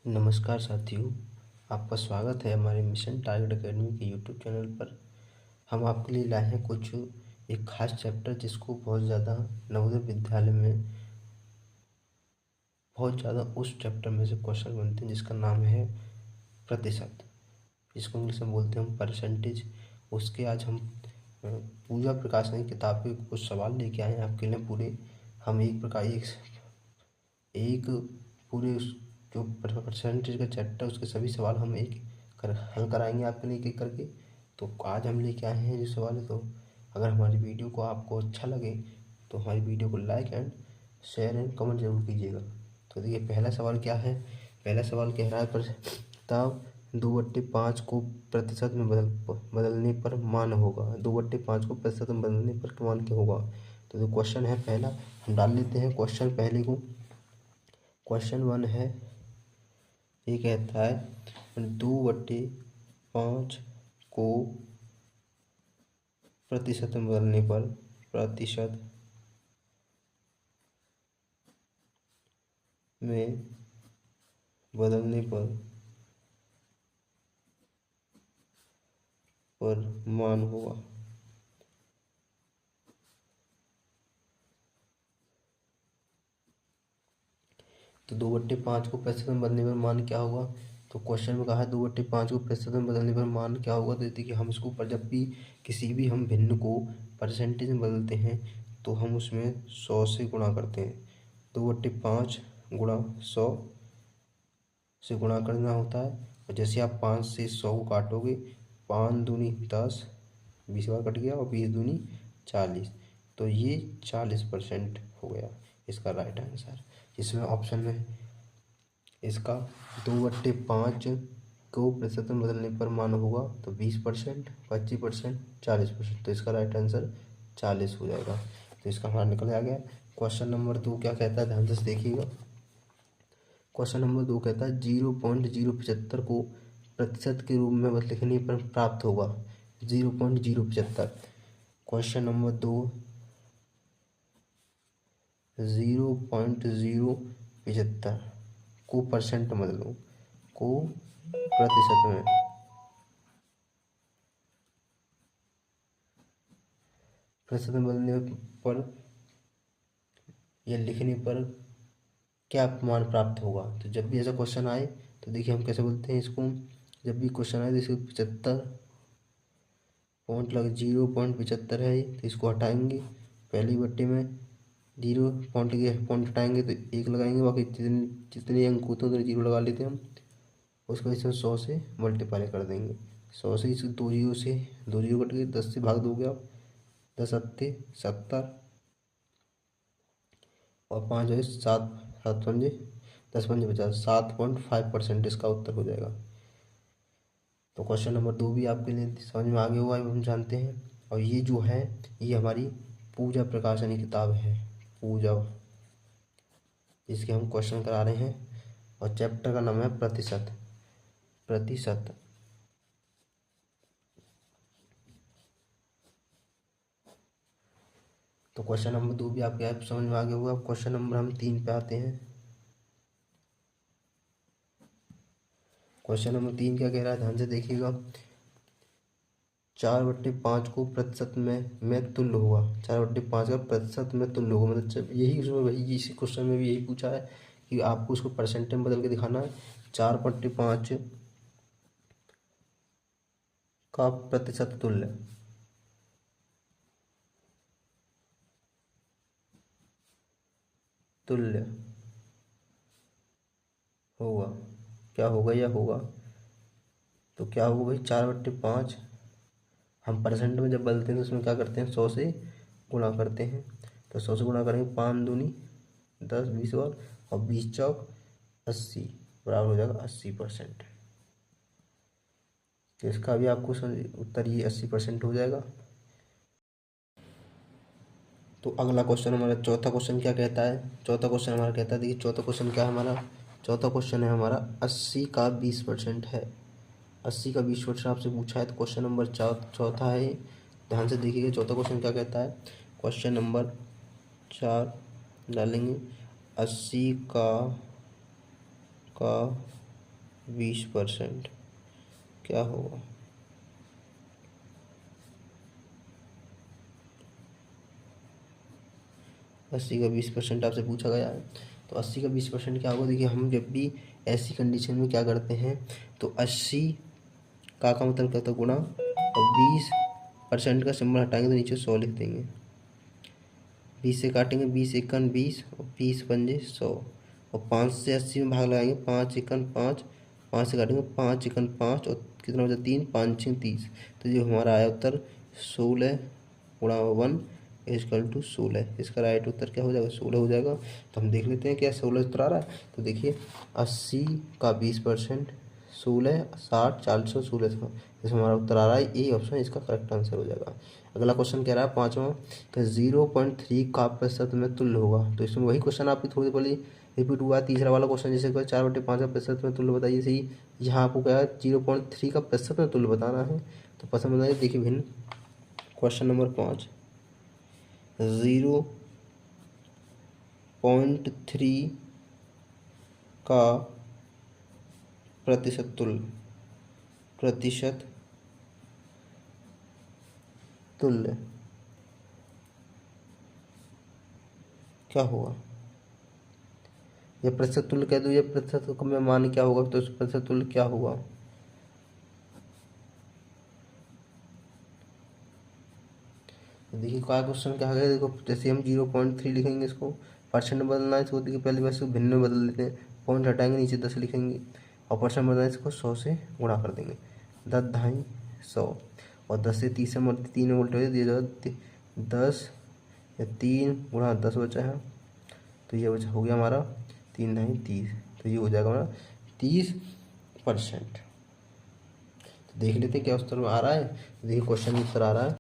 नमस्कार साथियों, आपका स्वागत है हमारे मिशन टारगेट एकेडमी के यूट्यूब चैनल पर। हम आपके लिए लाए हैं कुछ एक खास चैप्टर जिसको बहुत ज़्यादा नवोदय विद्यालय में बहुत ज़्यादा उस चैप्टर में से क्वेश्चन बनते हैं जिसका नाम है प्रतिशत। इसको इंग्लिश में बोलते हैं हम परसेंटेज। उसके आज हम पूजा प्रकाशन की किताब के कुछ सवाल लेके आए हैं आपके लिए पूरे। हम एक प्रकार एक पूरे उस जो परसेंटेज का चैप्टर उसके सभी सवाल हम हल कराएंगे आपके लिए एक एक करके। तो आज हम लेके आए हैं जो सवाल है। तो अगर हमारी वीडियो को आपको अच्छा लगे तो हमारी वीडियो को like and share and comment जरूर कीजिएगा। तो देखिए पहला सवाल क्या है। पहला सवाल कह रहा है प्रस्ताव 2/5 को प्रतिशत में बदलने पर मान होगा। 2/5 को प्रतिशत में बदलने पर मान क्या होगा। तो जो क्वेश्चन है पहला हम डाल लेते हैं क्वेश्चन पहले को। क्वेश्चन 1 है, ये कहता है 2/5 को प्रतिशत में बदलने पर प्रतिशत में बदलने पर मान होगा। तो 2/5 को प्रतिशत में बदलने पर मान क्या होगा। तो क्वेश्चन में कहा है 2/5 को प्रतिशत में बदलने पर मान क्या होगा। तो देखिए हम इसको पर जब भी किसी भी हम भिन्न को परसेंटेज में बदलते हैं तो हम उसमें 100 से गुणा करते हैं। 2/5 गुणा 100 से गुणा करना होता है। और जैसे आप 5 से 100 को काटोगे, 5 दूनी 10, 20 बार कट गया और 20 दूनी 40, तो ये 40% हो गया इसका राइट आंसर। इसमें ऑप्शन में इसका 2/5 को प्रतिशत में बदलने पर मान होगा तो 20%, 25%, 40%। तो इसका राइट आंसर 40 हो जाएगा। तो इसका हमारा निकल आ गया। क्वेश्चन नंबर 2 क्या कहता है, ध्यान से देखिएगा। क्वेश्चन नंबर 2 कहता है 0.075 को प्रतिशत के रूप में लिखने पर प्राप्त होगा। 0.075। क्वेश्चन नंबर 2 0.075 को परसेंट में बदलो, को प्रतिशत में। प्रतिशत में बदलने पर या लिखने पर क्या मान प्राप्त होगा। तो जब भी ऐसा क्वेश्चन आए तो देखिए हम कैसे बोलते हैं इसको। जब भी क्वेश्चन आए जैसे 75 पॉइंट लग 0.75 है तो इसको हटाएंगे। पहली बट्टे में 0 पॉइंट हटाएंगे तो 1 लगाएंगे, बाकी जितने अंक होते हैं उतने 0 लगा लेते हैं हम। उसको इसमें 100 से मल्टीप्लाई कर देंगे। 100 से इस 2 जीरो से 2 जीरो कट गए, 10 से भाग दोगे आप, 10 अट्ठे 70 और 5 है 7, 7 पंजे 10 पंजे 50, 7.5% इसका उत्तर हो जाएगा। तो क्वेश्चन नंबर 2 भी आपके लिए समझ में आ गया होगा, हम जानते हैं। और ये जो है ये हमारी पूजा प्रकाशनी किताब है, पूजा, जिसके हम क्वेश्चन करा रहे हैं। और चैप्टर का नाम है प्रतिशत। प्रतिशत तो क्वेश्चन नंबर 2 भी आपके आप समझ में आ गया होगा। क्वेश्चन नंबर हम 3 पे आते हैं। क्वेश्चन नंबर 3 क्या कह रहा है, ध्यान से देखिएगा। 4/5 को प्रतिशत में तुल्य होगा। 4/5 का प्रतिशत में तुल्य होगा, मतलब यही उसमें वही इसी क्वेश्चन में भी यही पूछा है कि आपको उसको परसेंटेज में बदल के दिखाना है। 4/5 का प्रतिशत तुल्य तुल्य होगा, क्या होगा या होगा। तो क्या होगा भाई, 4/5 हम परसेंट में जब बदलते हैं तो उसमें क्या करते हैं, 100 से गुणा करते हैं। तो 100 से गुणा करेंगे, 5 दूनी 10, 20 बार और 20 चौक 80, बराबर हो जाएगा 80%। तो इसका भी आपको उत्तर ये 80% हो जाएगा। तो अगला क्वेश्चन हमारा चौथा क्वेश्चन क्या कहता है। चौथा क्वेश्चन हमारा कहता है, देखिए चौथा क्वेश्चन क्या है हमारा। चौथा क्वेश्चन है हमारा 80 का 20% है। 80 का 20% आपसे पूछा है। तो क्वेश्चन नंबर चौथा है, ध्यान से देखिएगा चौथा क्वेश्चन क्या कहता है। क्वेश्चन नंबर 4 डालेंगे 80 का 20% क्या होगा? 80 का 20% आपसे पूछा गया है, तो 80 का 20% क्या होगा? देखिए हम जब भी ऐसी कंडीशन में क्या करते हैं, तो 80 का मतलब क्या होता है? गुणा, और 20% का सिंबल हटाएंगे तो नीचे 100 लिख देंगे। 20 से काटेंगे, 20 एकन 20 और 20 पंजे 100, और 5 से 80 में भाग लगाएंगे, 5 एकन 5, 5 से काटेंगे 5 एकन 5, और कितना बचा? 3, 5 6 30। तो जो हमारा आया उत्तर 16 गुणा 1 इजकल टू 16। इसका राइट उत्तर क्या हो जाएगा? 16 हो जाएगा। तो हम देख लेते हैं क्या 16 उत्तर आ रहा है। तो देखिए 80 का 20%, 16, 60, 40 और 16, इसमें हमारा उत्तर आ रहा है ए ऑप्शन, इसका करेक्ट आंसर हो जाएगा। अगला क्वेश्चन कह रहा है 5वां कि 0.3 का प्रतिशत में तुल्य होगा। तो इसमें वही क्वेश्चन आपकी थोड़ी पहले रिपीट हुआ है, तीसरा वाला क्वेश्चन जैसे 4/5 का प्रतिशत में तुल्य बताइए। सही, यहाँ आपको क्या है? 0.3 का प्रतिशत में तुल्य बताना है। तो पसंद बताइए। देखिए भिन्न क्वेश्चन नंबर 5, 0.3 का प्रतिशत तुल्य क्या होगा? ये प्रतिशत तुल्य कह दो, ये प्रतिशत में मान क्या होगा? तो प्रतिशत तुल्य क्या होगा? देखिए क्या क्वेश्चन क्या है। देखो जैसे हम 0.3 लिखेंगे, इसको परसेंट में बदलना है इसको। देखिए पहले मैं इसको भिन्न में बदल देते हैं, पॉइंट हटाएंगे, नीचे 10 लिखेंगे, और परसेंट बदलना है इसको 100 से गुणा कर देंगे। 10 ढाई 100, और 10 से 30 से 3 उल्टे दिए जाओ 10 या 3 गुणा 10 बचा है, तो ये बचा हो गया हमारा 3 ढाई 30। तो ये हो जाएगा हमारा 30%। तो देख लेते हैं क्या उत्तर में आ रहा है। देखिए क्वेश्चन में उत्तर आ रहा है